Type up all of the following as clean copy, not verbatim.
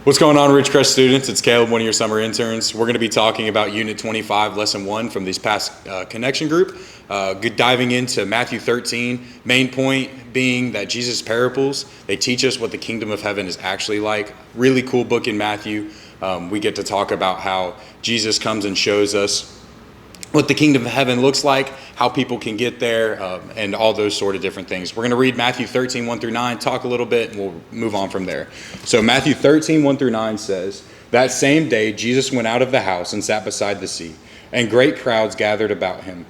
What's going on, Ridgecrest students? It's Caleb, one of your summer interns. We're going to be talking about Unit 25, Lesson 1 from this past connection group. Diving into Matthew 13, main point being that Jesus' parables, they teach us what the kingdom of heaven is actually like. Really cool book in Matthew. We get to talk about how Jesus comes and shows us what the kingdom of heaven looks like, how people can get there, and all those sort of different things. We're going to read Matthew 13, 1 through 9, talk a little bit, and we'll move on from there. So Matthew 13, 1 through 9 says, "That same day Jesus went out of the house and sat beside the sea, and great crowds gathered about him,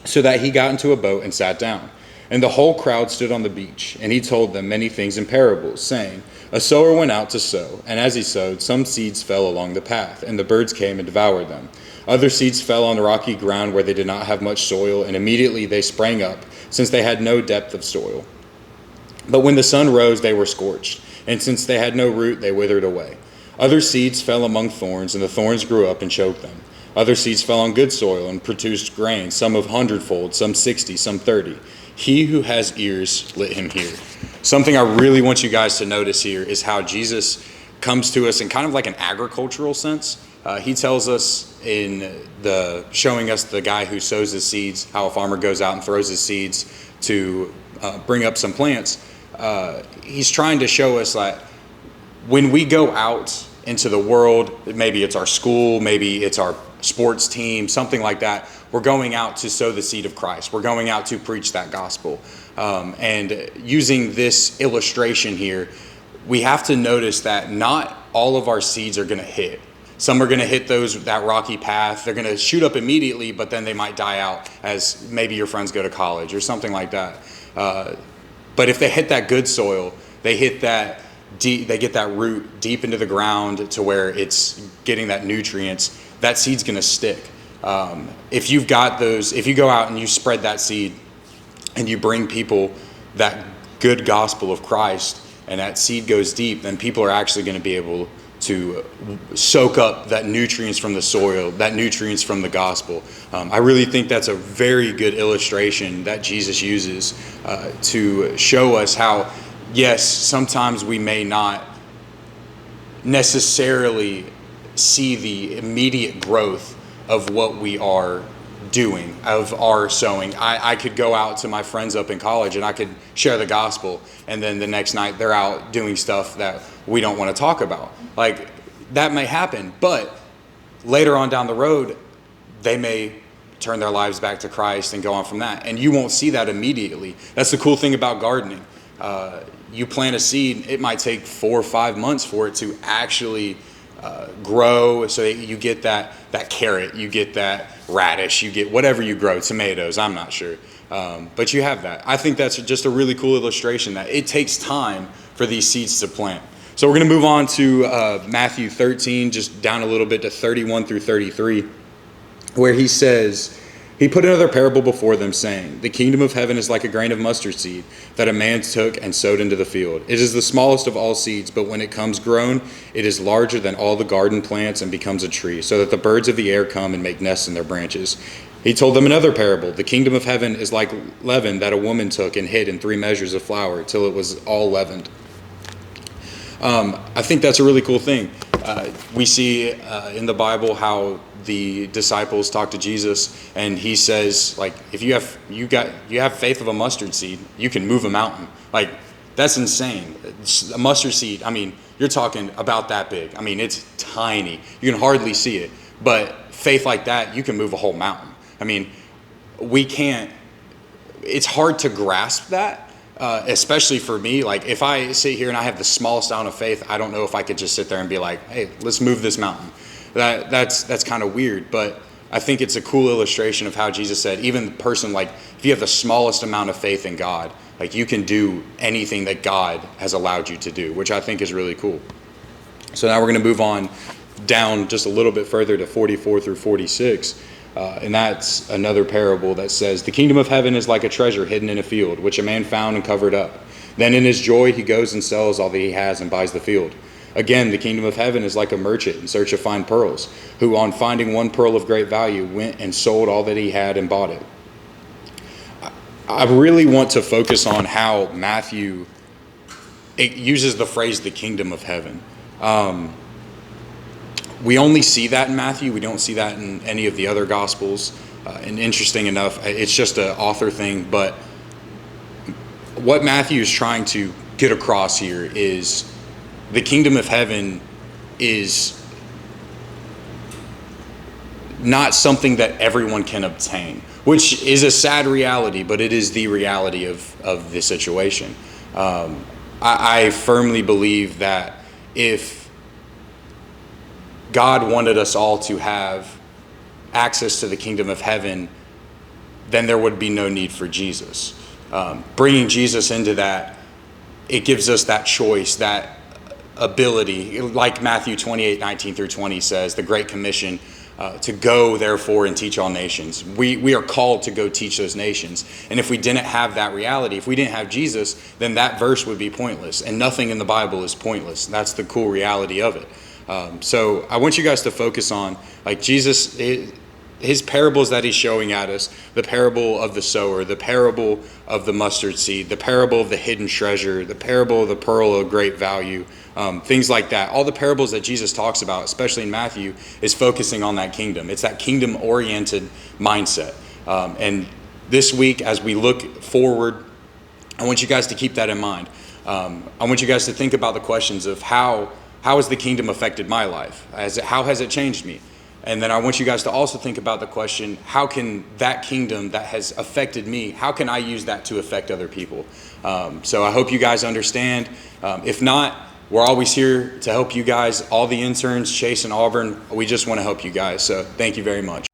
so that he got into a boat and sat down. And the whole crowd stood on the beach, and he told them many things in parables, saying, A sower went out to sow, and as he sowed, some seeds fell along the path, and the birds came and devoured them. Other seeds fell on the rocky ground where they did not have much soil, and immediately they sprang up, since they had no depth of soil. But when the sun rose, they were scorched, and since they had no root, they withered away. Other seeds fell among thorns, and the thorns grew up and choked them. Other seeds fell on good soil and produced grain, some of 100-fold, some 60, some 30. He who has ears, let him hear." Something I really want you guys to notice here is how Jesus comes to us in kind of like an agricultural sense. He tells us showing us the guy who sows his seeds, how a farmer goes out and throws his seeds to bring up some plants. He's trying to show us that when we go out into the world, maybe it's our school, maybe it's our sports team, something like that, we're going out to sow the seed of Christ. We're going out to preach that gospel. And using this illustration here, we have to notice that not all of our seeds are going to hit. Some are going to hit that rocky path. They're going to shoot up immediately, but then they might die out as maybe your friends go to college or something like that. But if they hit that good soil, they hit that deep, they get that root deep into the ground to where it's getting that nutrients, that seed's going to stick. If you go out and you spread that seed and you bring people that good gospel of Christ and that seed goes deep, then people are actually going to be able to soak up that nutrients from the soil, that nutrients from the gospel. I really think that's a very good illustration that Jesus uses to show us how, yes, sometimes we may not necessarily see the immediate growth of what we are doing, of our sowing. I could go out to my friends up in college and I could share the gospel, and then the next night they're out doing stuff that we don't want to talk about. Like, that may happen, but later on down the road, they may turn their lives back to Christ and go on from that. And you won't see that immediately. That's the cool thing about gardening. You plant a seed, it might take 4 or 5 months for it to actually grow, so you get that carrot, you get that radish, you get whatever you grow, tomatoes, I'm not sure. But you have that. I think that's just a really cool illustration that it takes time for these seeds to plant. So we're going to move on to Matthew 13, just down a little bit to 31 through 33, where he says, "He put another parable before them, saying, The kingdom of heaven is like a grain of mustard seed that a man took and sowed into the field. It is the smallest of all seeds, but when it comes grown, it is larger than all the garden plants and becomes a tree, so that the birds of the air come and make nests in their branches. He told them another parable. The kingdom of heaven is like leaven that a woman took and hid in 3 measures of flour till it was all leavened." I think that's a really cool thing. We see in the Bible how the disciples talk to Jesus, and he says, like, if you have faith of a mustard seed, you can move a mountain. Like, that's insane. A mustard seed, I mean, you're talking about that big. I mean, it's tiny. You can hardly see it. But faith like that, you can move a whole mountain. I mean, it's hard to grasp that. Especially for me, like, if I sit here and I have the smallest amount of faith, I don't know if I could just sit there and be like, hey, let's move this mountain. That's kind of weird, but I think it's a cool illustration of how Jesus said, even the person, like, if you have the smallest amount of faith in God, like, you can do anything that God has allowed you to do, which I think is really cool. So now we're going to move on down just a little bit further to 44 through 46. And that's another parable that says, "The kingdom of heaven is like a treasure hidden in a field, which a man found and covered up. Then in his joy he goes and sells all that he has and buys the field. Again, the kingdom of heaven is like a merchant in search of fine pearls, who on finding one pearl of great value went and sold all that he had and bought it." I really want to focus on how Matthew uses the phrase "the kingdom of heaven." We only see that in Matthew. We don't see that in any of the other Gospels. And interesting enough, it's just an author thing. But what Matthew is trying to get across here is the kingdom of heaven is not something that everyone can obtain, which is a sad reality, but it is the reality of the situation. I firmly believe that if God wanted us all to have access to the kingdom of heaven, then there would be no need for Jesus. Bringing Jesus into that, it gives us that choice, that ability, like Matthew 28:19-20 says, the Great Commission, to go, therefore, and teach all nations. We are called to go teach those nations. And if we didn't have that reality, if we didn't have Jesus, then that verse would be pointless. And nothing in the Bible is pointless. That's the cool reality of it. So I want you guys to focus on, like, Jesus, his parables that he's showing at us, the parable of the sower, the parable of the mustard seed, the parable of the hidden treasure, the parable of the pearl of great value, things like that. All the parables that Jesus talks about, especially in Matthew, is focusing on that kingdom. It's that kingdom-oriented mindset. And this week, as we look forward, I want you guys to keep that in mind. I want you guys to think about the questions of how has the kingdom affected my life? How has it changed me? And then I want you guys to also think about the question, how can that kingdom that has affected me, how can I use that to affect other people? So I hope you guys understand. If not, we're always here to help you guys. All the interns, Chase and Auburn, we just want to help you guys. So thank you very much.